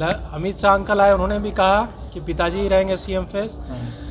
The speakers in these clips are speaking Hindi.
अमित शाह अंकल आए, उन्होंने भी कहा कि पिताजी रहेंगे सीएम फेस।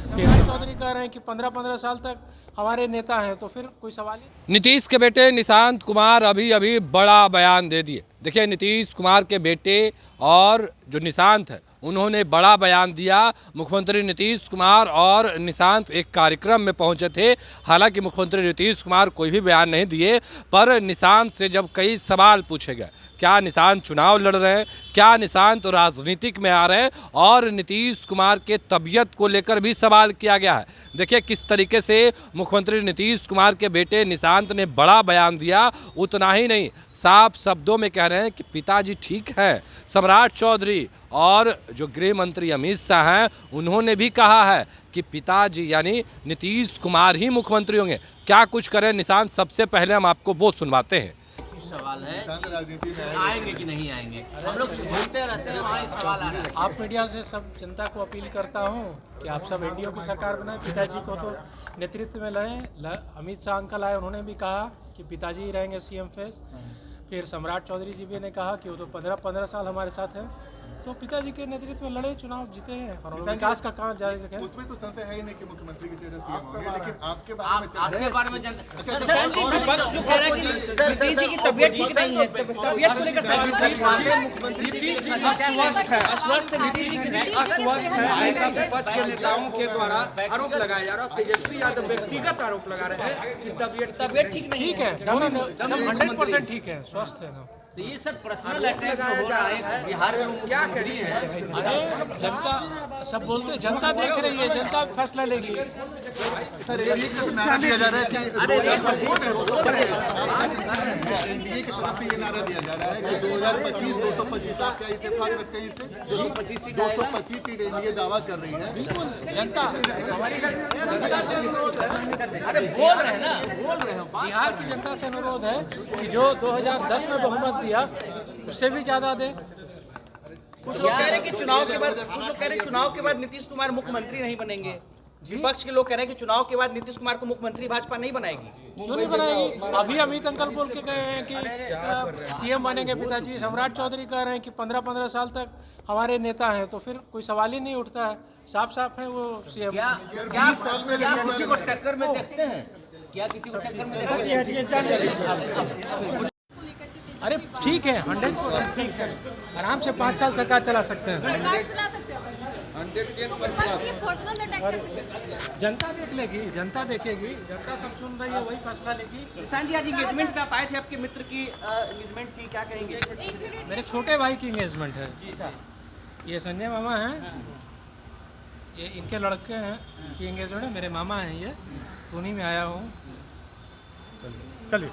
फिर चौधरी कह रहे हैं कि 15-15 साल तक हमारे नेता हैं, तो फिर कोई सवाल ही। नीतीश के बेटे निशांत कुमार अभी अभी बड़ा बयान दे दिए। देखिए, नीतीश कुमार के बेटे और जो निशांत है उन्होंने बड़ा बयान दिया। मुख्यमंत्री नीतीश कुमार और निशांत एक कार्यक्रम में पहुंचे थे। हालांकि मुख्यमंत्री नीतीश कुमार कोई भी बयान नहीं दिए, पर निशांत से जब कई सवाल पूछे गए, क्या निशांत चुनाव लड़ रहे हैं, क्या निशांत राजनीतिक में आ रहे हैं, और नीतीश कुमार के तबीयत को लेकर भी सवाल किया गया है। देखिए किस तरीके से मुख्यमंत्री नीतीश कुमार के बेटे निशांत ने बड़ा बयान दिया। उतना ही नहीं, साफ शब्दों में कह रहे हैं कि पिताजी ठीक है। सम्राट चौधरी और जो गृह मंत्री अमित शाह हैं उन्होंने भी कहा है कि पिताजी यानी नीतीश कुमार ही मुख्यमंत्री होंगे। क्या कुछ करें निशांत, सबसे पहले हम आपको वो सुनवाते हैं। सवाल है राजनीति में आएंगे कि नहीं आएंगे, हम लोग घूमते रहते हैं, वहाँ एक सवाल आ रहा है। आप मीडिया से सब जनता को अपील करता हूँ कि आप सब एनडीए की सरकार बनाएं, पिताजी को तो नेतृत्व में लाएं। अमित शाह अंकल आए, उन्होंने भी कहा कि पिताजी रहेंगे सीएम फेस। फिर सम्राट चौधरी जी भी ने कहा कि वो तो 15-15 साल हमारे साथ हैं, तो पिताजी के नेतृत्व में लड़े, चुनाव जीते हैं और विकास का काम जारी रखें। उसमें तो संशय है ही नहीं कि मुख्यमंत्री के चेहरे सीएम होंगे, लेकिन आपके बारे में विपक्ष जो कह रहा है कि नीतीश जी की तबीयत ठीक नहीं है, तबीयत को लेकर सवाल नीतीश जी अस्वस्थ है, ऐसा विपक्ष के नेताओं के द्वारा आरोप लगाया जा रहा है। तेजस्वी यादव व्यक्तिगत आरोप लगा रहे हैं कि तबीयत ठीक नहीं ठीक है, 100% ठीक है, स्वस्थ है ना। तो ये सब पर्सनल अटैक हो रहा है बिहार में, क्या करिए? अरे जनता सब बोलते हैं, जनता देख रही है, जनता फैसला लेगी। सर एनडीए का नारा दिया जा रहा है कि 2025 एनडीए की तरफ से ये नारा दिया जा रहा है कि 2025 225 आप क्या इत्तेफाक रखते हैं इससे? 225 सीट एनडीए दावा कर रही है। बिल्कुल, जनता हमारी जनता से अनुरोध है, अरे बोल रहे हैं ना, बोल रहे हैं। बिहार की जनता से अनुरोध है कि जो 2010 में बहुमत दिया उससे भी ज्यादा दे। कुछ लोग कह रहे हैं कि चुनाव के बाद नीतीश कुमार मुख्यमंत्री नहीं बनेंगे। विपक्ष के लोग कह रहे हैं कि चुनाव के बाद नीतीश कुमार को मुख्यमंत्री भाजपा नहीं बनाएगी। क्यों नहीं बनाएगी? अभी अमित अंकल बोल के गए हैं कि सीएम बनेंगे पिताजी। सम्राट चौधरी कह रहे हैं कि 15-15 साल तक हमारे नेता हैं, तो फिर कोई सवाल ही नहीं उठता है। साफ साफ है वो सीएम। क्या किसी को टक्कर में देखते हैं? क्या किसी को टक्कर में देखते हैं? अरे ठीक है, 100% ठीक है, आराम से 5 साल सरकार चला सकते हैं। सरकार चला सकते हैं, तो विपक्ष ये पर्सनल अटैक कैसे करेगा? जनता देख लेगी, जनता देखेगी, जनता सब सुन रही है, वही फैसला लेगी। किसान जी आज एंगेजमेंट में आप आए थे, आपके मित्र की एंगेजमेंट थी, क्या कहेंगे? मेरे छोटे भाई की एंगेजमेंट है। ये संजय मामा हैं, ये इनके लड़के हैं की एंगेजमेंट है, मेरे मामा हैं ये, तो उन्हीं में आया हूँ। चलिए।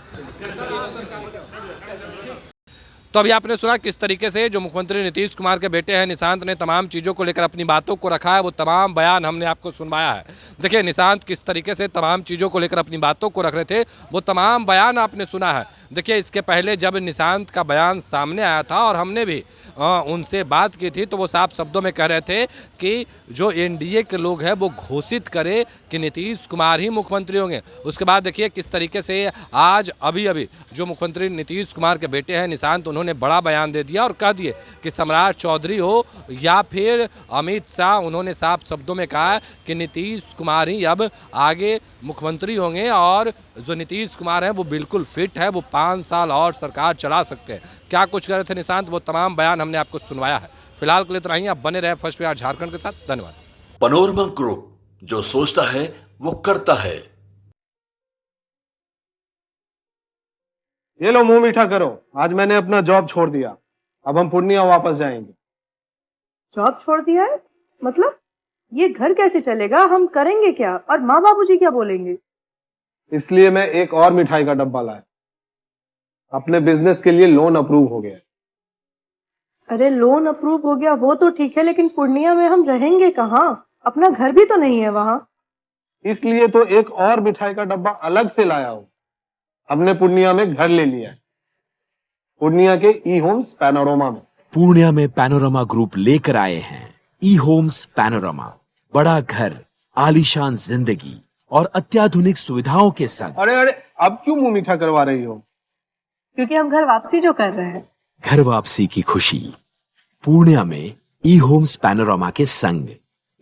तो अभी आपने सुना किस तरीके से जो मुख्यमंत्री नीतीश कुमार के बेटे हैं निशांत ने तमाम चीज़ों को लेकर अपनी बातों को रखा है। वो तमाम बयान हमने आपको सुनवाया है। देखिए निशांत किस तरीके से तमाम चीज़ों को लेकर अपनी बातों को रख रहे थे, वो तमाम बयान आपने सुना है। देखिए इसके पहले जब निशांत का बयान सामने आया था और हमने भी उनसे बात की थी, तो वो साफ शब्दों में कह रहे थे कि जो एनडीए के लोग हैं वो घोषित करे कि नीतीश कुमार ही मुख्यमंत्री होंगे। उसके बाद देखिए किस तरीके से आज अभी अभी जो मुख्यमंत्री नीतीश कुमार के बेटे हैं निशांत, उन्होंने बड़ा बयान दे दिया और कह दिए कि सम्राट चौधरी हो या फिर अमित शाह, उन्होंने साफ शब्दों में कहा कि नीतीश कुमार ही अब आगे मुख्यमंत्री होंगे और जो नीतीश कुमार हैं वो बिल्कुल फिट है, वो 5 साल और सरकार चला सकते हैं। क्या कुछ कर रहे थे निशांत, वो तमाम बयान हमने आपको सुनवाया है। फिलहाल के लिए इतना ही। आप बने रहे फर्स्ट बिहार झारखंड के साथ। धन्यवाद। पैनोरमा ग्रुप, जो सोचता है वो करता है। ये लो मुंह मीठा करो, आज मैंने अपना जॉब छोड़ दिया, अब हम पूर्णिया वापस जाएंगे। जॉब छोड़ दिया है? मतलब ये घर कैसे चलेगा, हम करेंगे क्या, और माँ बाबूजी क्या बोलेंगे? इसलिए मैं एक और मिठाई का डब्बा लाया। अपने बिजनेस के लिए लोन अप्रूव हो गया। अरे लोन अप्रूव हो गया वो तो ठीक है, लेकिन पूर्णिया में हम रहेंगे कहाँ? अपना घर भी तो नहीं है वहाँ। इसलिए तो एक और मिठाई का डब्बा अलग से लाया हूँ। हमने पूर्णिया में घर ले लिया है, पूर्णिया के ई होम्स पैनोरमा में। पूर्णिया में पैनोरमा ग्रुप लेकर आए हैं ई होम्स पैनोरमा। बड़ा घर, आलीशान जिंदगी और अत्याधुनिक सुविधाओं के संग। अरे अरे अब क्यों मुंह मीठा करवा रही हो? क्योंकि हम घर वापसी जो कर रहे हैं। घर वापसी की खुशी पूर्णिया में ई होम्स पैनोरामा के संग।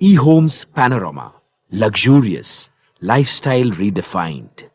E homes panorama, luxurious lifestyle redefined.